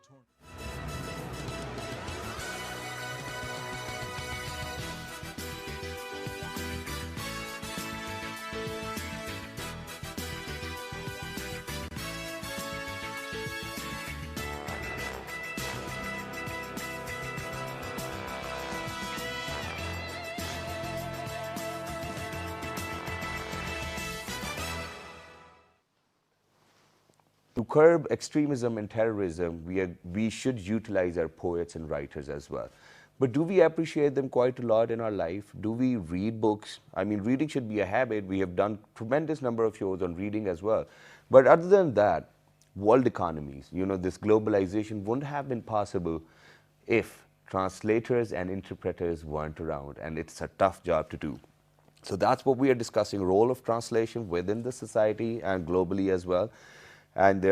tournament. To curb extremism and terrorism, we should utilize our poets and writers as well. But do we appreciate them quite a lot in our life? Do we read books? I mean, reading should be a habit. We have done tremendous number of shows on reading as well. But other than that, world economies, this globalization wouldn't have been possible if translators and interpreters weren't around, and it's a tough job to do. So that's what we are discussing, role of translation within the society and globally as well. And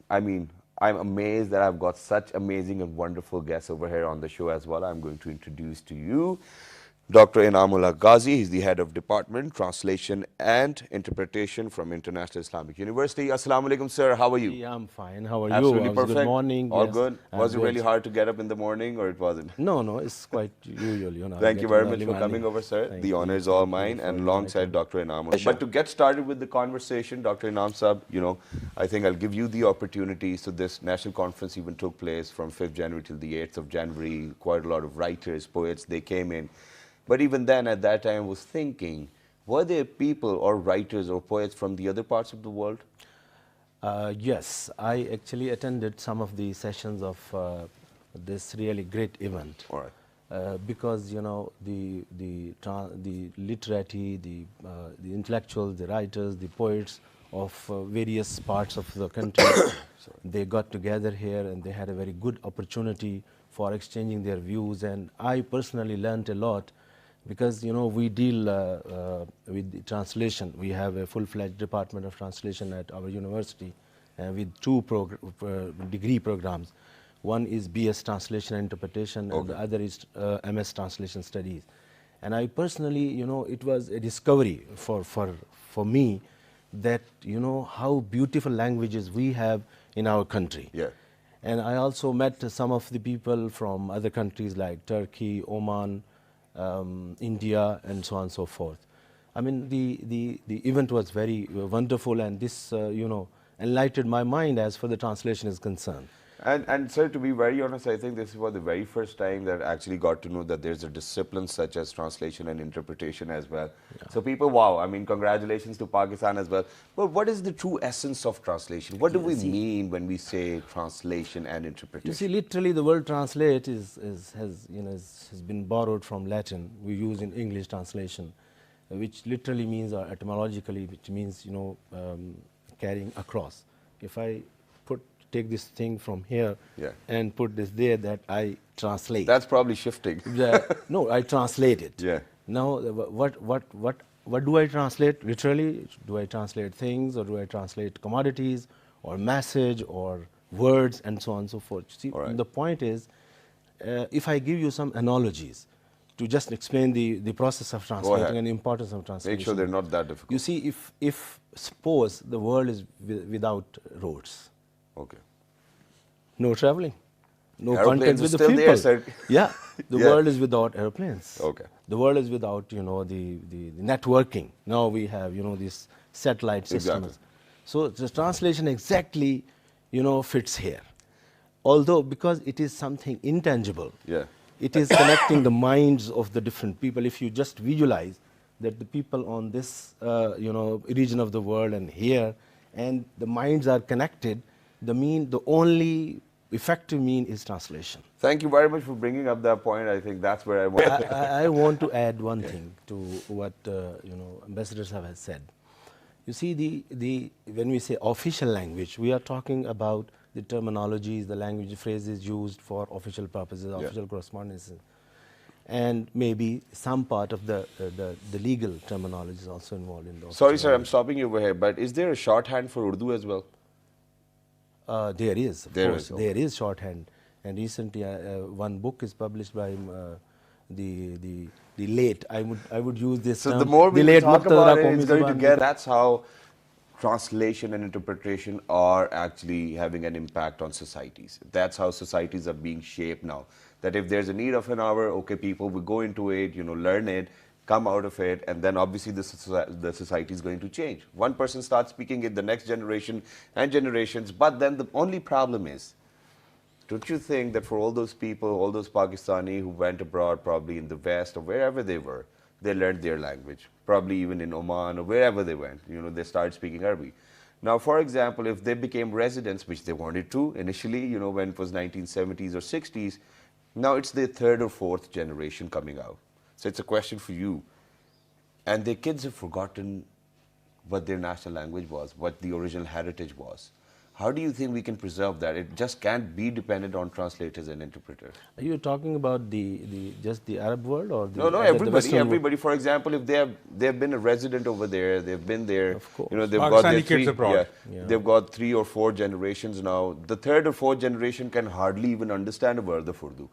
I'm amazed that I've got such amazing and wonderful guests over here on the show as well. I'm going to introduce to you Dr. Inamullah Ghazi. He's the head of Department, Translation and Interpretation from International Islamic University. Assalamu alaikum, sir. How are you? Yeah, I'm fine. How are you? Absolutely perfect. Good morning. All yes, good. Was it good. really hard to get up in the morning, or it wasn't? No, it's quite usual. Thank you very much for coming over, sir. The honor is all mine, and alongside Dr. Inam. But to get started with the conversation, Dr. Inam Sahab, I think I'll give you the opportunity. So this national conference even took place from 5th January till the 8th of January. Quite a lot of writers, poets, they came in. But even then, at that time, I was thinking, were there people or writers or poets from the other parts of the world? Yes, I actually attended some of the sessions of this really great event. All right. Because the literati, the intellectuals, the writers, the poets of various parts of the country, they got together here and they had a very good opportunity for exchanging their views. And I personally learned a lot. Because we deal with the translation. We have a full-fledged department of translation at our university with two degree programs. One is BS Translation and Interpretation, and the other is MS Translation Studies. And I personally, it was a discovery for me that how beautiful languages we have in our country. Yeah. And I also met some of the people from other countries like Turkey, Oman, India, and so on and so forth. I mean, the event was very wonderful, and this enlightened my mind as far as the translation is concerned. And sir, to be very honest, I think this was the very first time that I actually got to know that there's a discipline such as translation and interpretation as well. Yeah. So people, wow, I mean, congratulations to Pakistan as well. But what is the true essence of translation? What do we mean when we say translation and interpretation? You see, literally the word translate has been borrowed from Latin. We use in English translation, which literally means, or etymologically, which means, carrying across. If I take this thing from here and put this there, that I translate. That's probably shifting. No, I translate it. Yeah. Now, what do I translate? Literally, do I translate things, or do I translate commodities, or message, or words, and so on and so forth? See, the point is, if I give you some analogies to just explain the process of translating and the importance of translation. Make sure they're not that difficult. You see, if suppose the world is without roads. Okay. No traveling, no airplanes contact with the still people. There, sir. Yeah, the world is without airplanes. Okay. The world is without the networking. Now we have these satellite systems. Exactly. So the translation exactly fits here. Although because it is something intangible. Yeah. It is connecting the minds of the different people. If you just visualize that the people on this region of the world and here, and the minds are connected, the only effective mean is translation. Thank you very much for bringing up that point. I think that's where I want. I want to add one thing to what ambassadors have said. You see, when we say official language, we are talking about the terminologies, the language phrases used for official purposes, official correspondence, and maybe some part of the legal terminology is also involved in those. Sorry, sir, I'm stopping you over here, but is there a shorthand for Urdu as well? There is, of course. There is shorthand. And recently, one book is published by the late. I would use this term. So the more we talk about it, it's going to get. That's how translation and interpretation are actually having an impact on societies. That's how societies are being shaped now. That if there's a need of an hour, okay, people will go into it, learn it, come out of it, and then obviously the society is going to change. One person starts speaking it, the next generation and generations, but then the only problem is, don't you think that for all those people, all those Pakistani who went abroad, probably in the West or wherever they were, they learned their language, probably even in Oman or wherever they went, they started speaking Arabic. Now, for example, if they became residents, which they wanted to initially, when it was 1970s or 60s, now it's their third or fourth generation coming out. So it's a question for you. And their kids have forgotten what their national language was, what the original heritage was. How do you think we can preserve that? It just can't be dependent on translators and interpreters. Are you talking about just the Arab world or No, the everybody, Western everybody. For example, if they've been a resident over there, they've been there, Of course. they've got Pakistani their kids abroad. they've got 3 or 4 generations now. The third or fourth generation can hardly even understand a word of Urdu,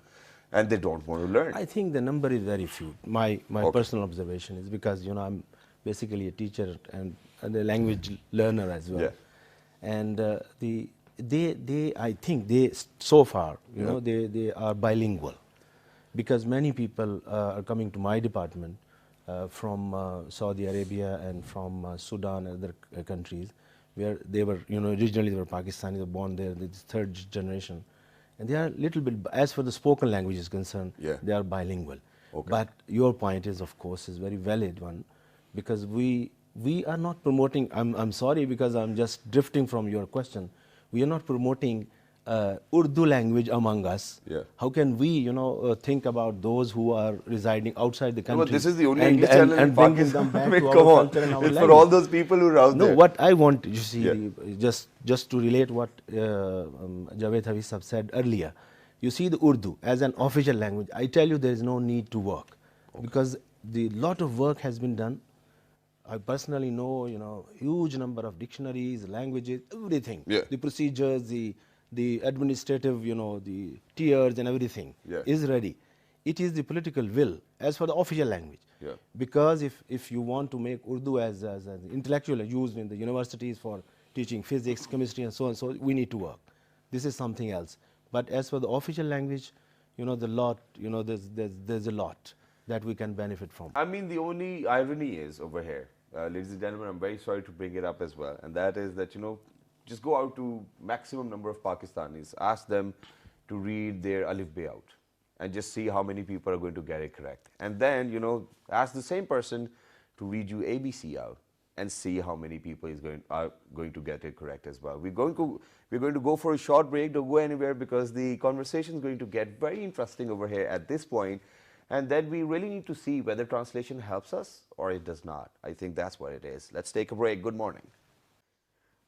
and they don't want to learn. I think the number is very few. My Okay. personal observation is because I'm basically a teacher and a language learner as well. Yeah. And I think so far they are bilingual, because many people are coming to my department from Saudi Arabia and from Sudan and other countries where they were originally they were Pakistani, they were born there, this third generation. And they are a little bit, as for the spoken language is concerned, Yeah. they are bilingual. Okay. But your point is, of course, is very valid one, because we are not promoting, I'm sorry because I'm just drifting from your question, we are not promoting Urdu language among us. Yeah. How can we, think about those who are residing outside the No, country? but this is the only and, English and, channel in and bringing Pakistan. them back I mean, to come our on. culture and our It's language. for all those people who are out No, there. what I want, you see, Yeah. just to relate what Javed Hafiz Sahab said earlier, you see the Urdu as an official language, I tell you there is no need to work, because the lot of work has been done. I personally know, huge number of dictionaries, languages, everything, Yeah. the procedures, the administrative, the tiers and everything Yeah. is ready. It is the political will as for the official language. Yeah. Because if you want to make Urdu as an intellectual used in the universities for teaching physics, chemistry and so on, so we need to work. This is something else. But as for the official language, the lot, there's a lot that we can benefit from. I mean, the only irony is over here, ladies and gentlemen, I'm very sorry to bring it up as well, and that is that, just go out to maximum number of Pakistanis, ask them to read their Alif Bay out, and just see how many people are going to get it correct. And then, ask the same person to read you ABC out, and see how many people are going to get it correct as well. We're going to go for a short break. Don't go anywhere, because the conversation is going to get very interesting over here at this point. And then we really need to see whether translation helps us or it does not. I think that's what it is. Let's take a break. Good morning.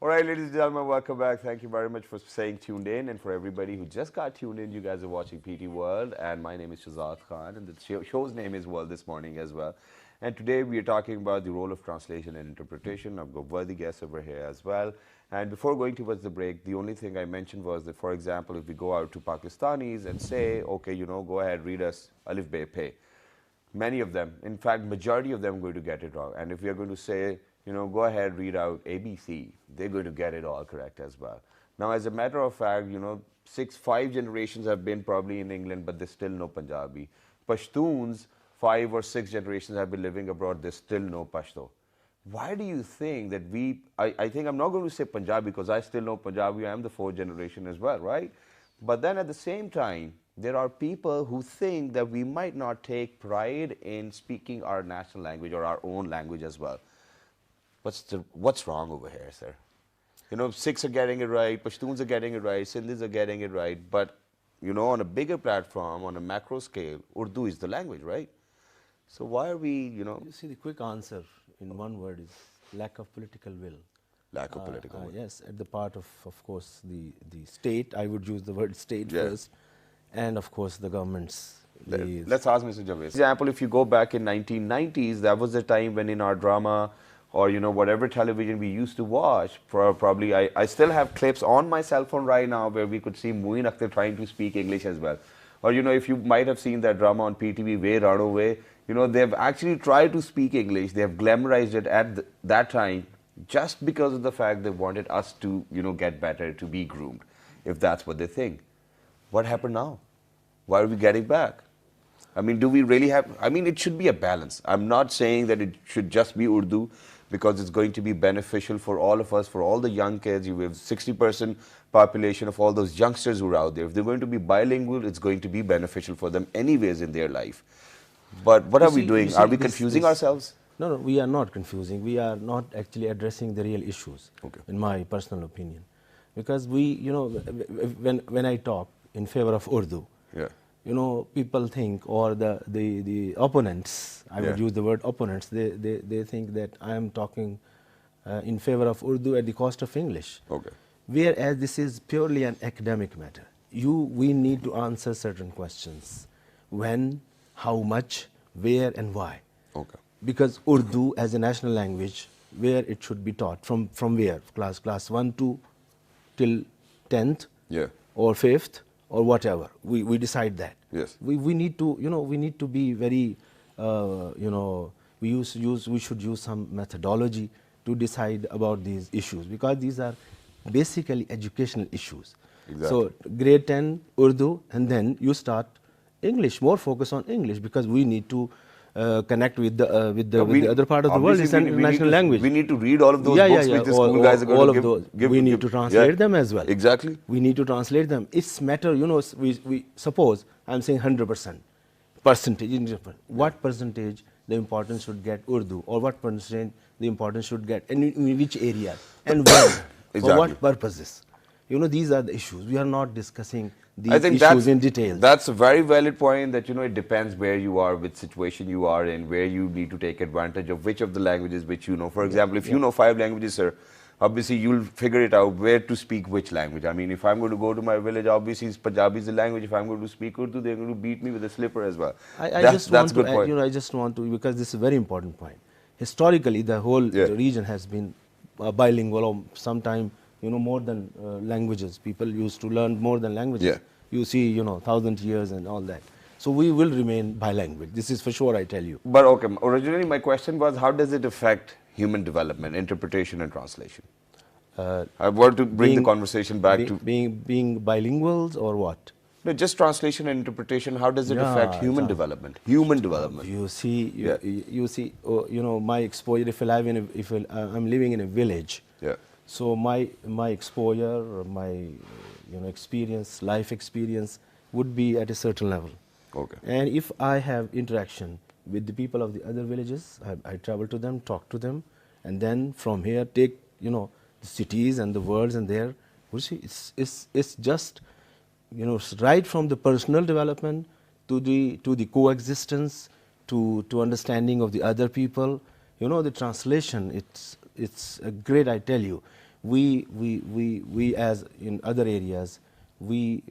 All right, ladies and gentlemen, welcome back. Thank you very much for staying tuned in. And for everybody who just got tuned in, you guys are watching PT World. And my name is Shazad Khan. And the show's name is World this morning as well. And today we are talking about the role of translation and interpretation. I've got worthy guests over here as well. And before going towards the break, the only thing I mentioned was that, for example, if we go out to Pakistanis and say, okay, go ahead, read us Alif Bay Pay. Many of them, in fact, majority of them are going to get it wrong. And if we are going to say, go ahead, read out ABC, they're going to get it all correct as well. Now, as a matter of fact, 5 generations have been probably in England, but they still know Punjabi. Pashtuns, 5 or 6 generations have been living abroad, they still know Pashto. Why do you think that I think I'm not going to say Punjabi, because I still know Punjabi, I am the 4th generation as well, right? But then at the same time, there are people who think that we might not take pride in speaking our national language or our own language as well. What's wrong over here, sir? Sikhs are getting it right, Pashtuns are getting it right, Sindhis are getting it right, but, on a bigger platform, on a macro scale, Urdu is the language, right? So why are we, You see, the quick answer in one word is lack of political will. lack of political will? Yes, at the part of course, the state, I would use the word state Yeah. first, and of course the governments. Let's ask Mr. Javed. For example, if you go back in 1990s, that was the time when in our drama or whatever television we used to watch, probably I still have clips on my cell phone right now where we could see Muin Akhtar trying to speak English as well. Or if you might have seen that drama on PTV, Way Run Away, they've actually tried to speak English. They have glamorized it at that time just because of the fact they wanted us to, get better, to be groomed, if that's what they think. What happened now? Why are we getting back? I mean, do we really have, I mean, it should be a balance. I'm not saying that it should just be Urdu because it's going to be beneficial for all of us, for all the young kids. You have 60% population of all those youngsters who are out there. If they're going to be bilingual, it's going to be beneficial for them anyways in their life. But what are we doing? Are we confusing ourselves? No, no, we are not confusing. We are not actually addressing the real issues, Okay. in my personal opinion. Because we, when I talk in favor of Urdu, Yeah. People think, or the opponents, I would use the word opponents, they think that I am talking in favor of Urdu at the cost of English. Okay. Whereas this is purely an academic matter. We need to answer certain questions. When, how much, where and why. Okay. Because Urdu as a national language, where it should be taught, from where? Class 1 to till 10th, Yeah. or 5th, or whatever. We decide that. Yes. We need to, we need to be very, we should use some methodology to decide about these issues, because these are basically educational issues. Exactly. So grade 10 Urdu, and then you start English, more focus on English, because we need to connect with the other part of the world. It's a national language. We need to read all of those books which the school guys are going to give. All of those. We need to translate them as well. Exactly. We need to translate them. It's matter, we suppose I'm saying 100% percentage. What percentage the importance should get Urdu, or what percentage the importance should get, and in which area, and when, for Exactly. what purposes? These are the issues. We are not discussing I these think issues in detail. That's a very valid point, that it depends where you are, which situation you are in, where you need to take advantage of which of the languages which you know. For example, if you know 5 languages, sir, obviously you'll figure it out where to speak which language. I mean, if I'm going to go to my village, obviously Punjabi is the language. If I'm going to speak Urdu, they're going to beat me with a slipper as well. I just want to, because this is a very important point. Historically, the whole region has been bilingual, or sometime, more than languages. People used to learn more than languages. Yeah. You see, 1,000 years and all that. So we will remain bilingual. This is for sure, I tell you. But okay, originally my question was, how does it affect human development, interpretation and translation? I want to bring the conversation back to being bilinguals, or what? No, just translation and interpretation. How does it affect human development? Human development. You see, you see. My exposure. If I'm living in a village, so my exposure, or my experience, life experience, would be at a certain level. Okay. And if I have interaction with the people of the other villages, I travel to them, talk to them, and then from here take the cities and the worlds, and there, you see, it's just right from the personal development to the coexistence, to understanding of the other people. The translation, it's a great, I tell you. We as in other areas, we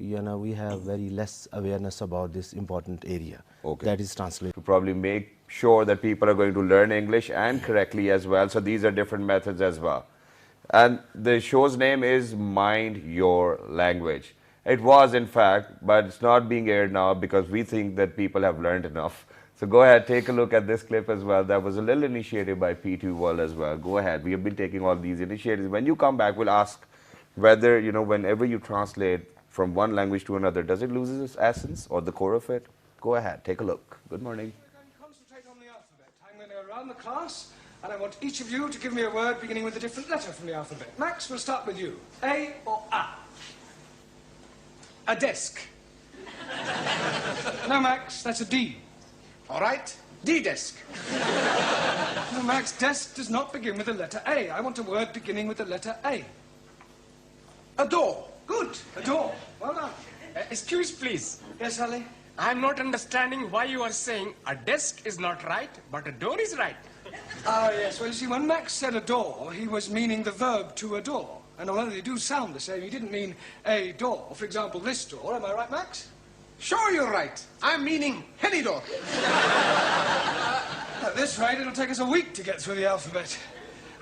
have very less awareness about this important area. Okay. That is translation. To probably make sure that people are going to learn English and correctly as well. So these are different methods as well. And the show's name is Mind Your Language. It was, in fact, but it's not being aired now because we think that people have learned enough. So go ahead, take a look at this clip as well. That was a little initiative by P2 World as well. Go ahead. We have been taking all these initiatives. When you come back, we'll ask whether, whenever you translate from one language to another, does it lose its essence or the core of it? Go ahead, take a look. Good morning. We're going to concentrate on the alphabet. I'm going to go around the class, and I want each of you to give me a word beginning with a different letter from the alphabet. Max, we'll start with you. A or A? A desk. No, Max, that's a D. All right, D-desk. No, Max, desk does not begin with the letter A. I want a word beginning with the letter A. A door. Good, a door. Well done. Excuse, please. Yes, Ali? I'm not understanding why you are saying a desk is not right, but a door is right. Ah, yes. Well, you see, when Max said adore, he was meaning the verb to adore. And although they do sound the same, he didn't mean a door. For example, this door. Am I right, Max? Sure, you're right. I'm meaning any door. At this rate, it'll take us a week to get through the alphabet.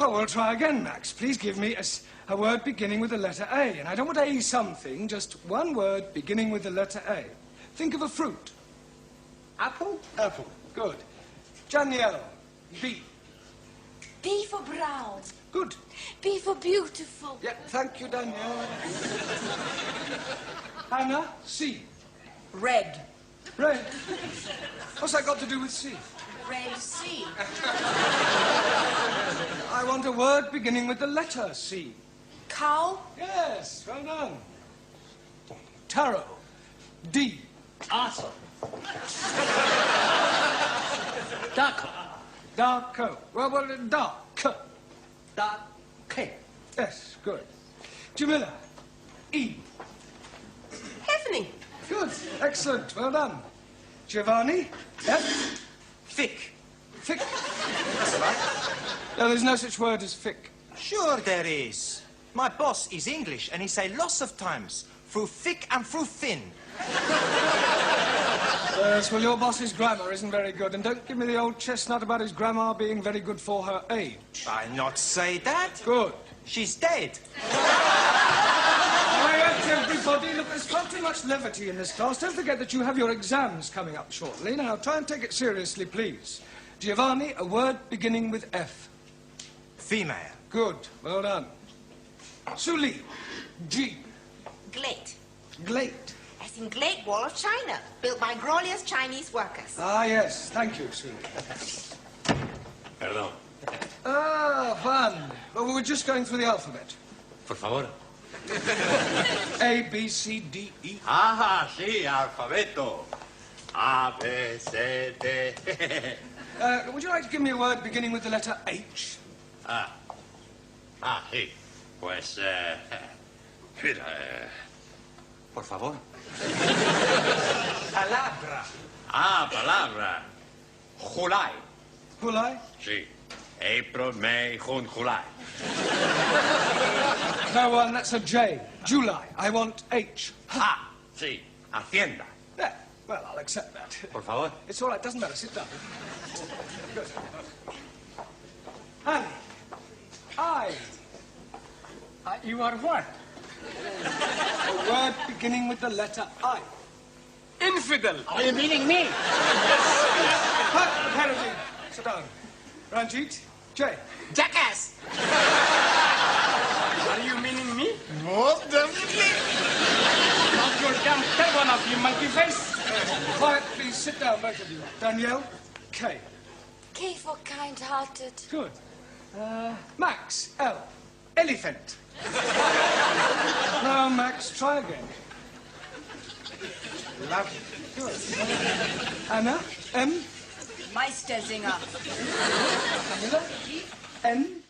Oh, we'll try again, Max. Please give me a word beginning with the letter A. And I don't want A something, just one word beginning with the letter A. Think of a fruit. Apple? Apple. Good. Danielle. B. B for brown. Good. B for beautiful. Yeah, thank you, Danielle. Anna, C. Red. Red. What's that got to do with C? Red Sea. I want a word beginning with the letter C. Cow. Yes, well done. Tarot. D. Awesome. Duck. Darko. Well, dark. Duck. K. Yes, good. Jamila. E. Evening. Good. Excellent. Well done. Giovanni. F. Thick. Thick. That's right. No, there's no such word as thick. Sure there is. My boss is English and he say lots of times, through thick and through thin. Yes, well, your boss's grammar isn't very good, and don't give me the old chestnut about his grammar being very good for her age. I not say that. Good. She's dead. Quiet, everybody. Look, there's far too much levity in this class. Don't forget that you have your exams coming up shortly. Now, try and take it seriously, please. Giovanni, a word beginning with F. Female. Good. Well done. Suli. G. Glade. Glate. As in Great Wall of China, built by glorious Chinese workers. Ah, yes. Thank you, Suli. Perdón. Ah, Juan. Well, we were just going through the alphabet. Por favor. A, B, C, D, E. Ah, sí, alfabeto. A, B, C, D. Would you like to give me a word beginning with the letter H? Sí. Pues, mira, por favor. Palabra. Palabra. July. July? Sí. April, May, June, July. No, that's a J. July. I want H. Sí. Hacienda. Yeah, well, I'll accept that. Por favor. It's all right, doesn't matter. Sit down. Good. Annie. I. You are what? A word beginning with the letter I. Infidel. Are you meaning me? Quiet, Harry. Sit down. Ranjit. J. Jackass. Are you meaning me? Most definitely. Not your damn tail one of you monkey face. Quiet, please. Sit down, both of you. Danielle. K. K for kind-hearted. Good. Max. L. Elephant. Now, Max, try again. Lovely. Good. Anna. M. Meistersinger. Camilla. N.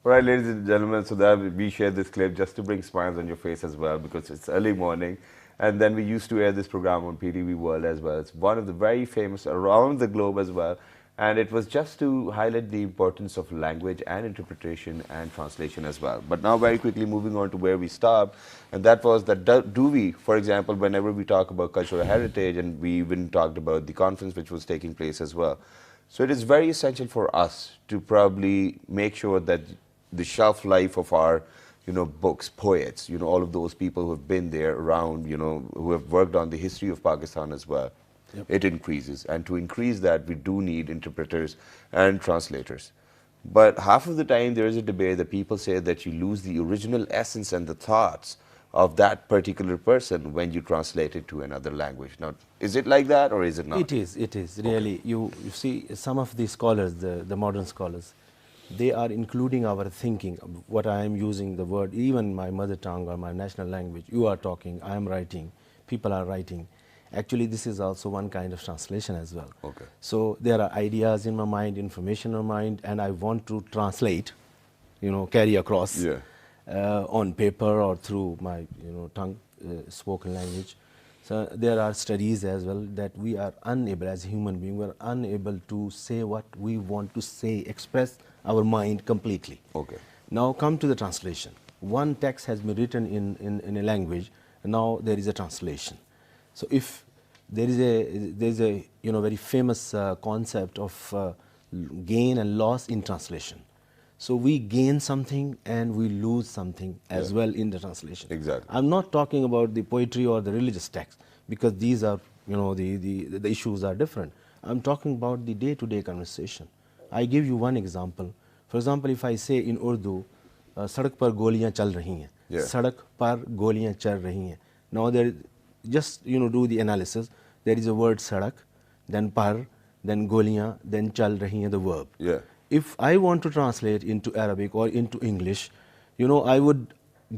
All right, ladies and gentlemen, so that we share this clip just to bring smiles on your face as well, because it's early morning. And then we used to air this program on PTV World as well. It's one of the very famous around the globe as well. And it was just to highlight the importance of language and interpretation and translation as well. But now very quickly moving on to where we stopped, and that was that do we, for example, whenever we talk about cultural heritage, and we even talked about the conference which was taking place as well. So it is very essential for us to probably make sure that the shelf life of our books, poets, all of those people who have been there around, who have worked on the history of Pakistan as well. Yep. It increases. And to increase that, we do need interpreters and translators. But half of the time, there is a debate that people say that you lose the original essence and the thoughts of that particular person when you translate it to another language. Now, is it like that or is it not? It is really. Okay. You see, some of the scholars, the modern scholars, they are including our thinking. What I am using the word, even my mother tongue or my national language, you are talking, I am writing, people are writing. Actually, this is also one kind of translation as well. Okay. So there are ideas in my mind, information in my mind, and I want to translate, carry across on paper or through my tongue, spoken language. So there are studies as well that we are unable, as human beings, we are unable to say what we want to say, express our mind completely. Okay. Now come to the translation. One text has been written in a language, and now there is a translation. So if there is a very famous concept of gain and loss in translation. So we gain something and we lose something as well in the translation. Exactly. I'm not talking about the poetry or the religious text, because these are, the issues are different. I'm talking about the day-to-day conversation. I give you one example. For example, if I say in Urdu, सड़क पर गोलियां चल रही हैं, Yeah. सड़क पर गोलियां चल रही हैं. Now there, just do the analysis. There is a word सड़क, then par, then गोलियां, then चल रही हैं, the verb. Yeah. If I want to translate into Arabic or into English, I would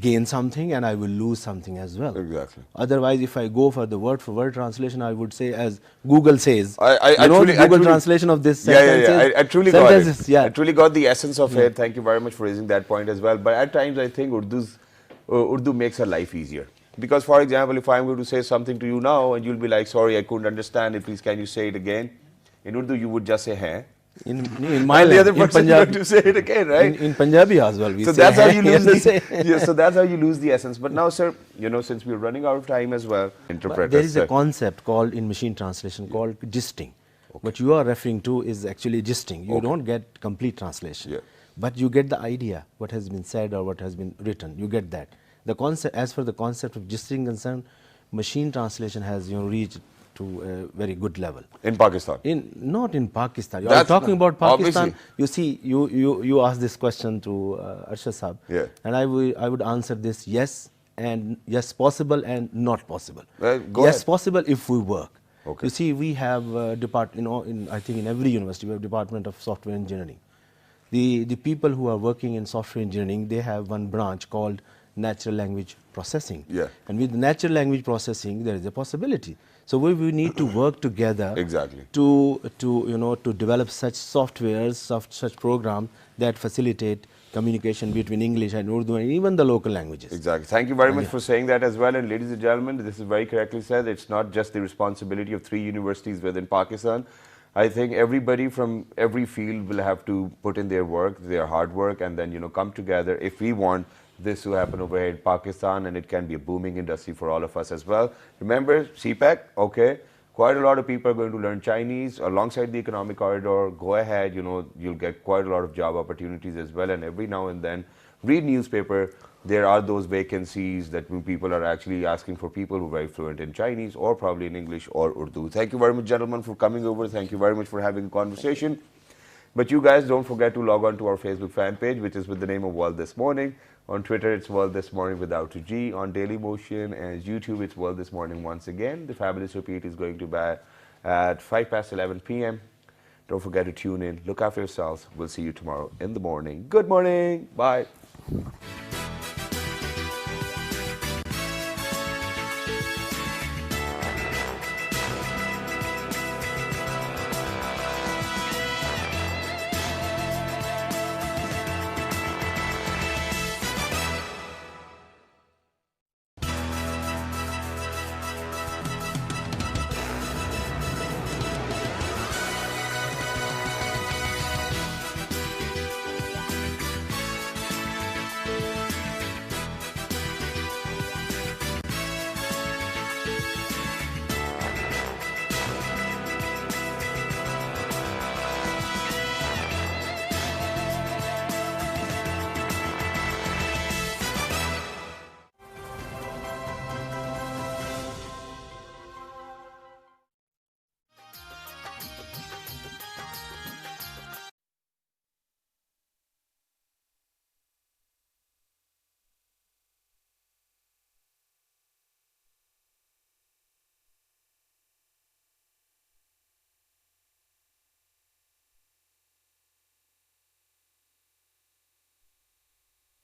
gain something and I will lose something as well. Exactly. Otherwise, if I go for the word-for-word translation, I would say as Google says. I the Google translation of this sentence yeah. is I truly got it. sentences, yeah. I truly got the essence of it. Thank you very much for raising that point as well. But at times, I think Urdu makes our life easier. Because, for example, if I'm going to say something to you now and you'll be like, sorry, I couldn't understand it, please can you say it again? In Urdu, you would just say, hai. In my And the other language, person is going to say it again, right? in Punjabi as well, we So say that's how you hai. lose so that's how you lose the essence. But now, sir, since we're running out of time as well, interpret There us, is sir. a concept called in machine translation called gisting. What you are referring to is actually gisting. You don't get complete translation, Yeah. but you get the idea what has been said or what has been written. You get that. The concept, as for the concept of gisting concerned, machine translation has reached to a very good level. In Pakistan. Not in Pakistan. You are That's talking about Pakistan. obviously. You see, you asked this question to Arshad Saab, Yeah. and I would answer this yes, and yes possible and not possible. Go yes ahead. possible if we work. Okay. You see, we have I think in every university we have Department of Software Engineering. The people who are working in software engineering, they have one branch called natural language processing. Yeah. And with natural language processing, there is a possibility. So we need to work together Exactly. to develop such softwares, such programs that facilitate communication between English and Urdu and even the local languages. Exactly. Thank you very much for saying that as well. And ladies and gentlemen, this is very correctly said. It's not just the responsibility of 3 universities within Pakistan. I think everybody from every field will have to put in their work, their hard work, and then come together if we want this to happen over here in Pakistan, and it can be a booming industry for all of us as well. Remember, CPEC, okay, quite a lot of people are going to learn Chinese alongside the economic corridor. Go ahead, you'll get quite a lot of job opportunities as well, and every now and then, read newspaper. There are those vacancies that people are actually asking for people who are very fluent in Chinese or probably in English or Urdu. Thank you very much, gentlemen, for coming over. Thank you very much for having a conversation. But you guys don't forget to log on to our Facebook fan page, which is with the name of World This Morning. On Twitter, it's World This Morning without a G. On Dailymotion and YouTube, it's World This Morning once again. The fabulous repeat is going to be at 11 p.m. Don't forget to tune in. Look after yourselves. We'll see you tomorrow in the morning. Good morning. Bye.